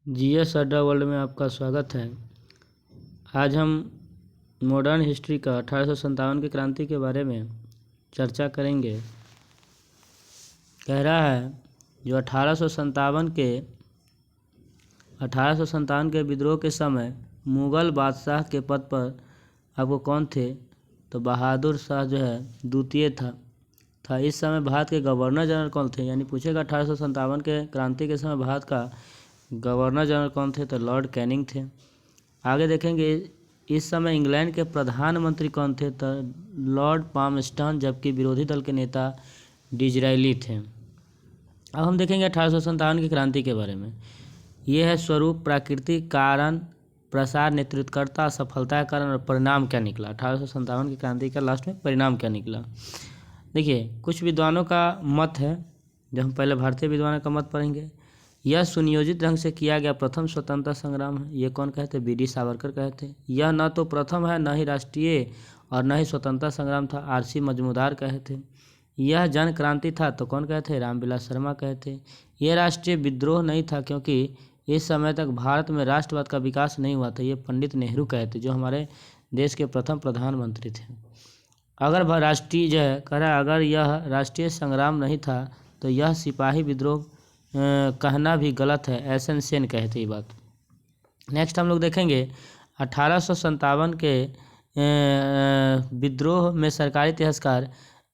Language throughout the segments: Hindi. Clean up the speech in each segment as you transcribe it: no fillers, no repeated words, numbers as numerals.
जीएस अड्डा वर्ल्ड में आपका स्वागत है। आज हम मॉडर्न हिस्ट्री का 1857 की क्रांति के बारे में चर्चा करेंगे। कह रहा है जो 1857 के विद्रोह के समय मुग़ल बादशाह के पद पर आपको कौन थे, तो बहादुर शाह जो है द्वितीय था। इस समय भारत के गवर्नर जनरल कौन थे, यानी पूछेगा 1857 के क्रांति के समय भारत का गवर्नर जनरल कौन थे, तो लॉर्ड कैनिंग थे। आगे देखेंगे इस समय इंग्लैंड के प्रधानमंत्री कौन थे, तो लॉर्ड पामस्टन, जबकि विरोधी दल के नेता डिज़रायली थे। अब हम देखेंगे 1857 की क्रांति के बारे में। यह है स्वरूप, प्राकृतिक कारण, प्रसार, नेतृत्वकर्ता, सफलता का कारण और परिणाम क्या निकला। 1857 की क्रांति का लास्ट में परिणाम क्या निकला। देखिए कुछ विद्वानों का मत है, जो हम पहले भारतीय विद्वानों का मत पढ़ेंगे। यह सुनियोजित ढंग से किया गया प्रथम स्वतंत्रता संग्राम है। ये कौन कहते, बी डी सावरकर कहते। यह न तो प्रथम है, न ही राष्ट्रीय और न ही स्वतंत्रता संग्राम था, आर.सी. मजूमदार कहते। यह जन क्रांति था, तो कौन कहते, रामविलास शर्मा कहते। यह राष्ट्रीय विद्रोह नहीं था, क्योंकि इस समय तक भारत में राष्ट्रवाद का विकास नहीं हुआ था, ये पंडित नेहरू कहते, जो हमारे देश के प्रथम प्रधानमंत्री थे। अगर राष्ट्रीय जो है कह रहा है, अगर यह राष्ट्रीय संग्राम नहीं था तो यह सिपाही विद्रोह कहना भी गलत है, एसन सेन कहते ये बात। नेक्स्ट हम लोग देखेंगे 1857 के विद्रोह में सरकारी इतिहासकार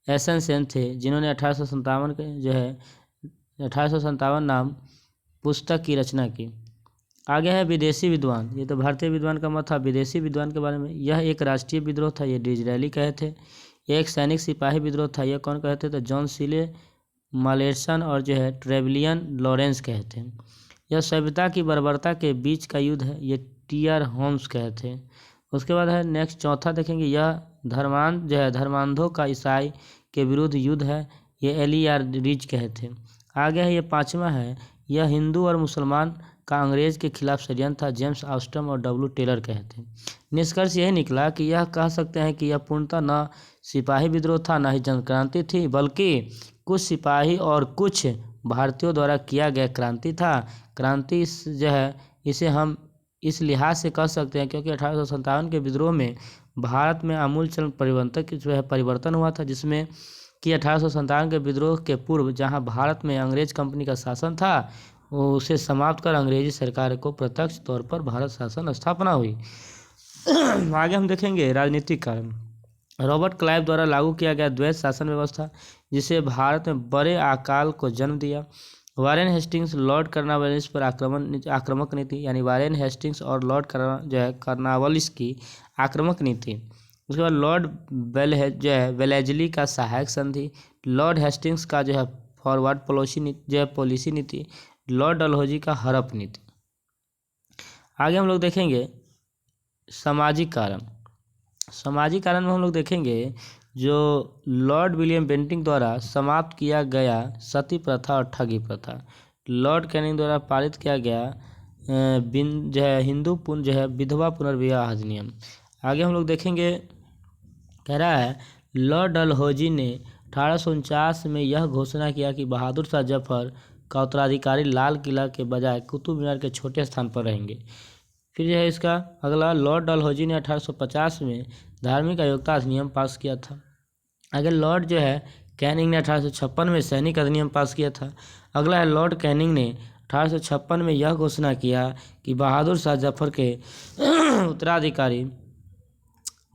एसन सेन थे, जिन्होंने 1857 के जो है 1857 नाम पुस्तक की रचना की। आगे है विदेशी विद्वान। ये तो भारतीय विद्वान का मत था। विदेशी विद्वान के बारे में, यह एक राष्ट्रीय विद्रोह था, ये डिज़रायली कहे थे। यह एक सैनिक सिपाही विद्रोह था, यह कौन कहते, तो जॉन सीले मालेरसन और जो है ट्रेवलियन लॉरेंस कहते हैं। यह सभ्यता की बर्बरता के बीच का युद्ध है, ये टी.आर. होम्स कहते हैं। उसके बाद है नेक्स्ट चौथा देखेंगे, यह धर्मांधों का ईसाई के विरुद्ध युद्ध है, ये एल.ई.आर. रिच कहते हैं। आगे है ये पाँचवा है, यह हिंदू और मुसलमान का अंग्रेज के खिलाफ षड्यंत्र था, जेम्स ऑस्टम और डब्ल्यू टेलर कहते हैं। निष्कर्ष यही निकला कि यह कह सकते हैं कि यह पूर्णतः न सिपाही विद्रोह था, न ही जनक्रांति थी, बल्कि कुछ सिपाही और कुछ भारतीयों द्वारा किया गया क्रांति था। क्रांति जो है इसे हम इस लिहाज से कह सकते हैं क्योंकि 1857 के विद्रोह में भारत में आमूलचूल परिवर्तन हुआ था, जिसमें कि 1857 के विद्रोह के पूर्व जहां भारत में अंग्रेज कंपनी का शासन था, उसे समाप्त कर अंग्रेजी सरकार को प्रत्यक्ष तौर पर भारत शासन स्थापना हुई। आगे हम देखेंगे राजनीतिक कारण। रॉबर्ट क्लाइव द्वारा लागू किया गया द्वैत शासन व्यवस्था, जिसे भारत में बड़े अकाल को जन्म दिया। वारेन हेस्टिंग्स, लॉर्ड कॉर्नवालिस पर आक्रामक नीति, यानी वारेन हेस्टिंग्स और लॉर्ड कॉर्नवालिस की आक्रामक नीति। उसके बाद लॉर्ड वेलेजली का सहायक संधि, लॉर्ड हेस्टिंग्स का जो है फॉरवर्ड पॉलिसी नीति, लॉर्ड डलहौजी का हड़प नीति। आगे हम लोग देखेंगे सामाजिक कारण। सामाजिक कारण में हम लोग देखेंगे जो लॉर्ड विलियम बेंटिंक द्वारा समाप्त किया गया सती प्रथा और ठगी प्रथा, लॉर्ड कैनिंग द्वारा पारित किया गया हिंदू विधवा पुनर्विवाह अधिनियम। आगे हम लोग देखेंगे, कह रहा है लॉर्ड डलहौजी ने 1849 में यह घोषणा किया कि बहादुर शाह जफर का उत्तराधिकारी लाल किला के बजाय कुतुब मीनार के छोटे स्थान पर रहेंगे। फिर जो है इसका अगला, लॉर्ड डलहौजी ने 1850 में धार्मिक अयोग्यता अधिनियम पास किया था। आगे लॉर्ड जो है कैनिंग ने 1856 में सैनिक अधिनियम पास किया था। अगला है लॉर्ड कैनिंग ने 1856 में यह घोषणा किया कि बहादुर शाह जफर के उत्तराधिकारी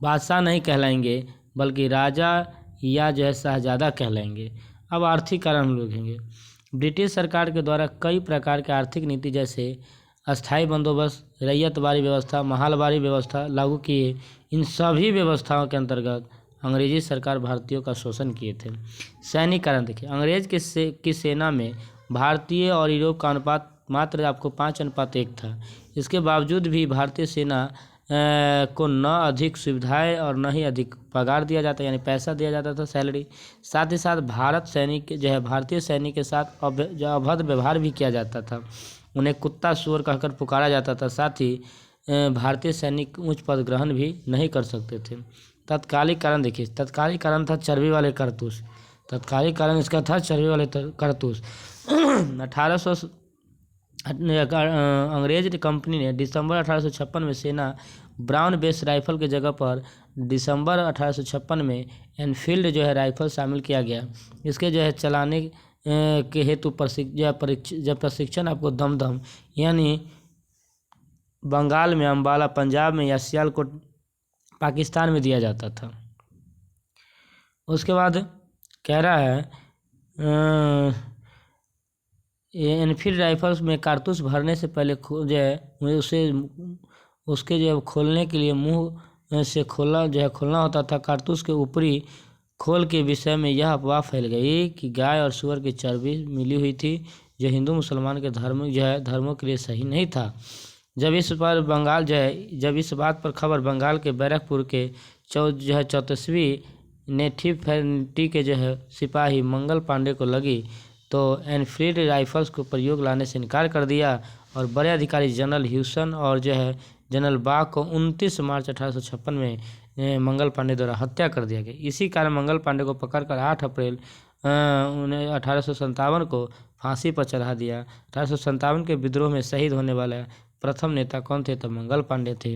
बादशाह नहीं कहलाएंगे, बल्कि राजा या जो है शहजादा कहलाएंगे। अब आर्थिक कारण हम लोग देखेंगे। ब्रिटिश सरकार के द्वारा कई प्रकार की आर्थिक नीति जैसे अस्थायी बंदोबस्त, रैयतवारी व्यवस्था, महालवारी व्यवस्था लागू किए। इन सभी व्यवस्थाओं के अंतर्गत अंग्रेजी सरकार भारतीयों का शोषण किए थे। सैनिक कारण देखिए, अंग्रेज की सेना में भारतीय और यूरोप का अनुपात मात्र आपको 5:1 था। इसके बावजूद भी भारतीय सेना को न अधिक सुविधाएं और न ही अधिक पगार दिया जाता, यानी पैसा दिया जाता था, सैलरी। साथ ही साथ भारतीय सैनिक के साथ अभद्र व्यवहार भी किया जाता था। उन्हें कुत्ता सुअर कहकर पुकारा जाता था। साथ ही भारतीय सैनिक उच्च पद ग्रहण भी नहीं कर सकते थे। तत्कालिक कारण देखिए, तत्कालिक कारण था चर्बी वाले कारतूस। तत्कालिक कारण इसका था चर्बी वाले कारतूस। अंग्रेज कंपनी ने दिसंबर 1856 में सेना ब्राउन बेस राइफल के जगह पर दिसंबर 1856 में एनफील्ड जो है राइफल शामिल किया गया। इसके जो है चलाने के हेतु प्रशिक्षण आपको दमदम यानी बंगाल में, अम्बाला पंजाब में या सियालकोट पाकिस्तान में दिया जाता था। उसके बाद कह रहा है एनफील्ड राइफल्स में कारतूस भरने से पहले जो है उसके जो है खोलने के लिए मुंह से खोलना होता था। कारतूस के ऊपरी खोल के विषय में यह अफवाह फैल गई कि गाय और सूअर की चर्बी मिली हुई थी, जो हिंदू मुसलमान के धर्मों के लिए सही नहीं था। जब इस बात पर खबर बंगाल के बैरकपुर के 34वीं नेटिव इन्फेंट्री के जो है सिपाही मंगल पांडे को लगी तो एनफील्ड राइफल्स को प्रयोग लाने से इनकार कर दिया और बड़े अधिकारी जनरल ह्यूसन और जो है जनरल बाग को 29 मार्च 1856 में मंगल पांडे द्वारा हत्या कर दिया गया। इसी कारण मंगल पांडे को पकड़कर 8 अप्रैल 1857 को फांसी पर चढ़ा दिया। 1857 के विद्रोह में शहीद होने वाले प्रथम नेता कौन थे? तो मंगल पांडे थे,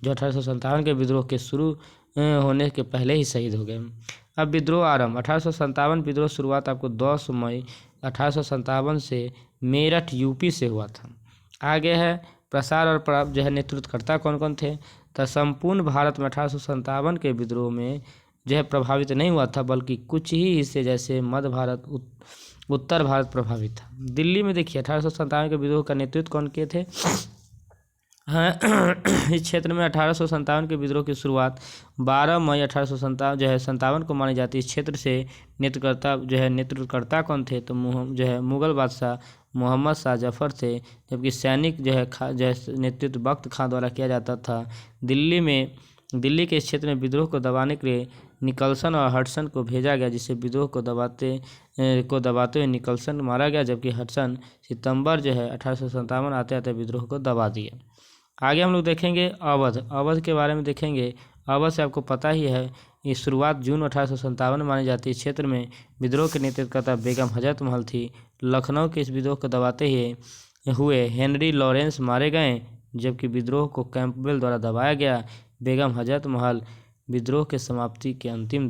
जो 1857 के विद्रोह के शुरू होने के पहले ही शहीद हो गए। अब विद्रोह आरंभ। 1857 विद्रोह शुरुआत आपको 10 मई 1857 से मेरठ यूपी से हुआ था। आगे है प्रसार और जो है नेतृत्वकर्ता कौन कौन थे? तो संपूर्ण भारत में 1857 के विद्रोह में जो है प्रभावित नहीं हुआ था, बल्कि कुछ ही हिस्से जैसे मध्य भारत, उत्तर भारत प्रभावित था। दिल्ली में देखिए 1857 के विद्रोह का नेतृत्व कौन किए थे? इस क्षेत्र में 1857 के विद्रोह की शुरुआत 12 मई 1857 को मानी जाती है। इस क्षेत्र से नेतृत्वकर्ता कौन थे? तो जो है मुगल बादशाह मोहम्मद शाह जफर थे, जबकि सैनिक जो है नेतृत्व बख्त खां द्वारा किया जाता था। दिल्ली के इस क्षेत्र में विद्रोह को दबाने के लिए निकलसन और हडसन को भेजा गया, जिससे विद्रोह को दबाते हुए निकलसन मारा गया, जबकि हडसन सितंबर जो है 1857 आते आते विद्रोह को दबा दिया। आगे हम लोग देखेंगे अवध के बारे में देखेंगे। अवध से आपको पता ही है, ये शुरुआत जून 1857 में मानी जाती है। इस क्षेत्र में विद्रोह के नेतृत्वकर्ता बेगम हजरत महल थी। लखनऊ के इस विद्रोह को दबाते हुए हेनरी लॉरेंस मारे गए, जबकि विद्रोह को कैंपबेल द्वारा दबाया गया। बेगम हजरत महल विद्रोह के समाप्ति के अंतिम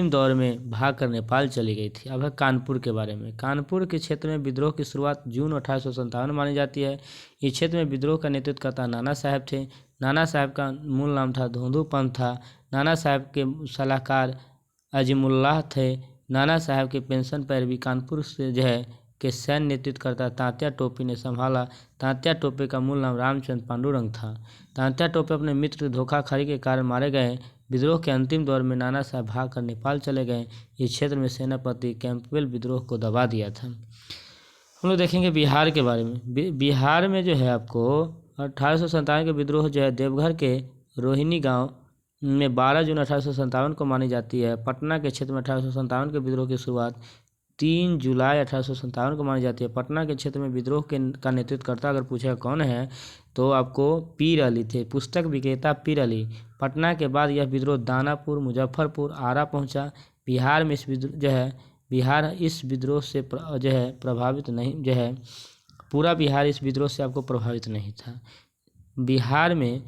दौर में भाग कर नेपाल चली गई थी। अब है कानपुर के बारे में। कानपुर के क्षेत्र में विद्रोह की शुरुआत जून 1857 मानी जाती है। इस क्षेत्र में विद्रोह का नेतृत्व करता नाना साहब थे। नाना साहब का मूल नाम था धोंधू पंत था। नाना साहब के सलाहकार अजीमुल्लाह थे। नाना साहब के पेंशन पैरवी कानपुर से जो है के सैन्य नेतृत्व करता तात्या टोपे ने संभाला। तात्या टोपे का मूल नाम रामचंद्र पांडुरंग था। तात्या टोपे अपने मित्र धोखाधड़ी के कारण मारे गए। विद्रोह के अंतिम दौर में नाना साहब भाग कर नेपाल चले गए। इस क्षेत्र में सेनापति कैंपबेल विद्रोह को दबा दिया था। हम लोग देखेंगे बिहार के बारे में। बिहार में जो है आपको 1857 के विद्रोह जो है देवघर के रोहिणी गांव में 12 जून 1857 को मानी जाती है। पटना के क्षेत्र में 1857 के विद्रोह की शुरुआत 3 जुलाई 1857 को मानी जाती है। पटना के क्षेत्र में विद्रोह का नेतृत्वकर्ता अगर पूछेगा कौन है, तो आपको पीर अली थे। पुस्तक विक्रेता पीर अली। पटना के बाद यह विद्रोह दानापुर, मुजफ्फरपुर, आरा पहुंचा। बिहार में इस विद्रोह से प्रभावित नहीं, जो है पूरा बिहार इस विद्रोह से आपको प्रभावित नहीं था। बिहार में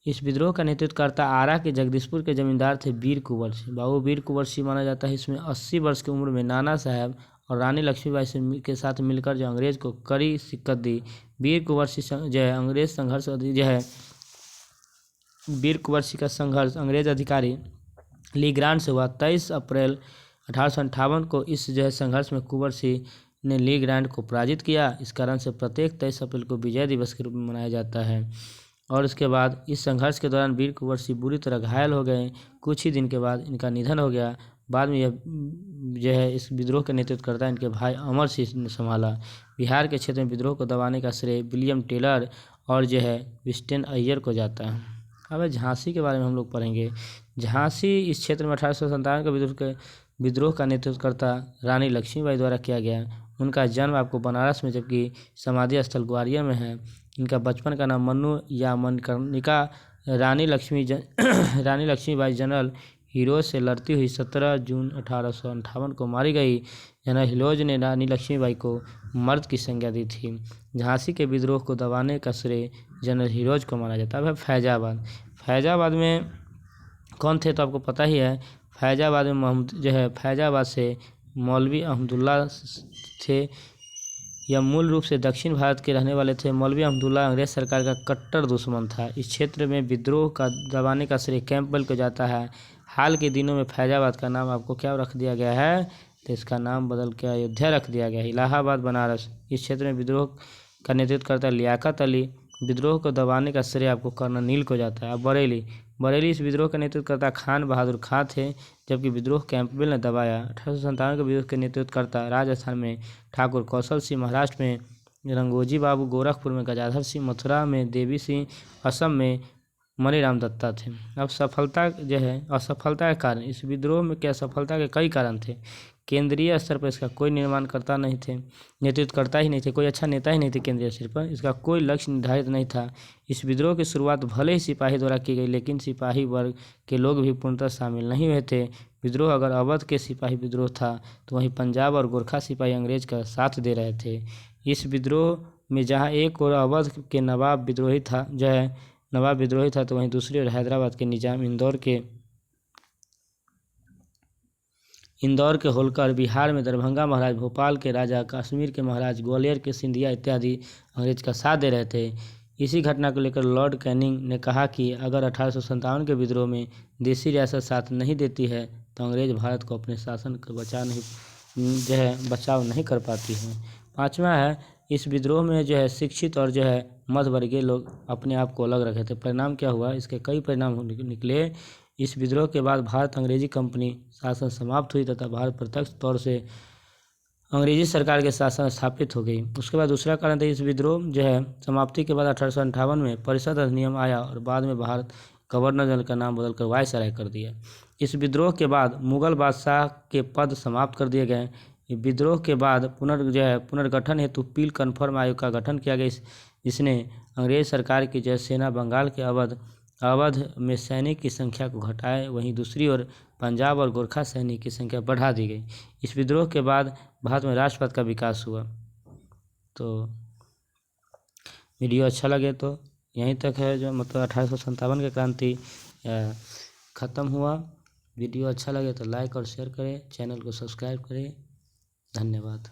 इस विद्रोह का नेतृत्व करता आरा के जगदीशपुर के जमींदार थे वीर कुंवर सिंह। बाबू वीर कुंवर सिंह माना जाता है। इसमें 80 वर्ष की उम्र में नाना साहब और रानी लक्ष्मीबाई के साथ मिलकर जो अंग्रेज को कड़ी शिकस्त दी। वीर कुंवर सिंह जो है अंग्रेज संघर्ष जो है वीर कुंवर सिंह का संघर्ष अंग्रेज अधिकारी ली ग्रांट से हुआ। 23 अप्रैल 1858 को इस जो है संघर्ष में कुंवर सिंह ने ली ग्रांट को पराजित किया। इस कारण से प्रत्येक 23 अप्रैल को विजय दिवस के रूप में मनाया जाता है। और उसके बाद इस संघर्ष के दौरान वीर कुंवर सिंह बुरी तरह घायल हो गए। कुछ ही दिन के बाद इनका निधन हो गया। बाद में यह जो है इस विद्रोह का नेतृत्व करता है इनके भाई अमर सिंह ने संभाला। बिहार के क्षेत्र में विद्रोह को दबाने का श्रेय विलियम टेलर और जो है विस्टेन अय्यर को जाता है। अब झांसी के बारे में हम लोग पढ़ेंगे। झांसी इस क्षेत्र में 1857 के विद्रोह का नेतृत्व करता रानी लक्ष्मीबाई द्वारा किया गया। उनका जन्म आपको बनारस में, जबकि समाधि स्थल ग्वालियर में है। इनका बचपन का नाम मन्नू या मनकर्णिका। रानी लक्ष्मीबाई जनरल हीरो से लड़ती हुई 17 जून 1858 को मारी गई। जनरल हिलोज ने रानी लक्ष्मीबाई को मर्द की संज्ञा दी थी। झांसी के विद्रोह को दबाने का श्रेय जनरल हिलोज को माना जाता है। फैजाबाद, फैजाबाद में कौन थे तो आपको पता ही है। फैजाबाद में फैजाबाद से मौलवी अहमदुल्ला थे। यह मूल रूप से दक्षिण भारत के रहने वाले थे। मौलवी अहमदुल्ला अंग्रेज सरकार का कट्टर दुश्मन था। इस क्षेत्र में विद्रोह का दबाने का श्रेय कैंपबेल को जाता है। हाल के दिनों में फैजाबाद का नाम आपको क्या रख दिया गया है तो इसका नाम बदल के अयोध्या रख दिया गया है। इलाहाबाद, बनारस, इस क्षेत्र में विद्रोह का नेतृत्व करता है लियाकत अली। विद्रोह को दबाने का श्रेय आपको कर्नल नील को जाता है। अब बरेली, बरेली इस विद्रोह का नेतृत्व करता खान बहादुर खां थे, जबकि विद्रोह कैंपबेल ने दबाया। 1857 के विद्रोह का नेतृत्व करता राजस्थान में ठाकुर कौशल सिंह, महाराष्ट्र में रंगोजी बाबू, गोरखपुर में गजाधर सिंह, मथुरा में देवी सिंह, असम में मणिराम दत्ता थे। अब असफलता के कारण, इस विद्रोह में क्या असफलता के कई कारण थे। केंद्रीय स्तर पर इसका कोई निर्माणकर्ता नहीं थे, नेतृत्वकर्ता ही नहीं थे, कोई अच्छा नेता ही नहीं थे केंद्रीय स्तर पर। इसका कोई लक्ष्य निर्धारित नहीं था। इस विद्रोह की शुरुआत भले ही सिपाही द्वारा की गई, लेकिन सिपाही वर्ग के लोग भी पूर्णतः शामिल नहीं हुए थे। विद्रोह अगर अवध के सिपाही विद्रोह था तो वहीं पंजाब और गोरखा सिपाही अंग्रेज का साथ दे रहे थे। इस विद्रोह में जहाँ एक और अवध के नवाब विद्रोही था तो वहीं दूसरी ओर हैदराबाद के निजाम, इंदौर के होलकर, बिहार में दरभंगा महाराज, भोपाल के राजा, कश्मीर के महाराज, ग्वालियर के सिंधिया इत्यादि अंग्रेज का साथ दे रहे थे। इसी घटना को लेकर लॉर्ड कैनिंग ने कहा कि अगर 1857 के विद्रोह में देशी रियासत साथ नहीं देती है तो अंग्रेज भारत को अपने शासन का बचाव नहीं कर पाती है। पाँचवा है, इस विद्रोह में शिक्षित और मध्यवर्गीय लोग अपने आप को अलग रखे थे। परिणाम क्या हुआ, इसके कई परिणाम निकले। इस विद्रोह के बाद भारत अंग्रेजी कंपनी शासन समाप्त हुई तथा भारत प्रत्यक्ष तौर से अंग्रेजी सरकार के शासन स्थापित हो गई। उसके बाद दूसरा कारण था, इस विद्रोह समाप्ति के बाद 1858 में परिषद अधिनियम आया और बाद में भारत गवर्नर जनरल का नाम बदलकर वायसराय कर दिया। इस विद्रोह के बाद मुगल बादशाह के पद समाप्त कर दिए गए। विद्रोह के बाद पुनर्गठन हेतु पील कन्फर्म आयोग का गठन किया गया, जिसने अंग्रेज सरकार की सेना बंगाल के अवध में सैनिक की संख्या को घटाए। वहीं दूसरी ओर पंजाब और गोरखा सैनिक की संख्या बढ़ा दी गई। इस विद्रोह के बाद भारत में राष्ट्रपद का विकास हुआ। तो वीडियो अच्छा लगे तो यहीं तक है, 1857 की क्रांति ख़त्म हुआ। वीडियो अच्छा लगे तो लाइक और शेयर करें, चैनल को सब्सक्राइब करें। धन्यवाद।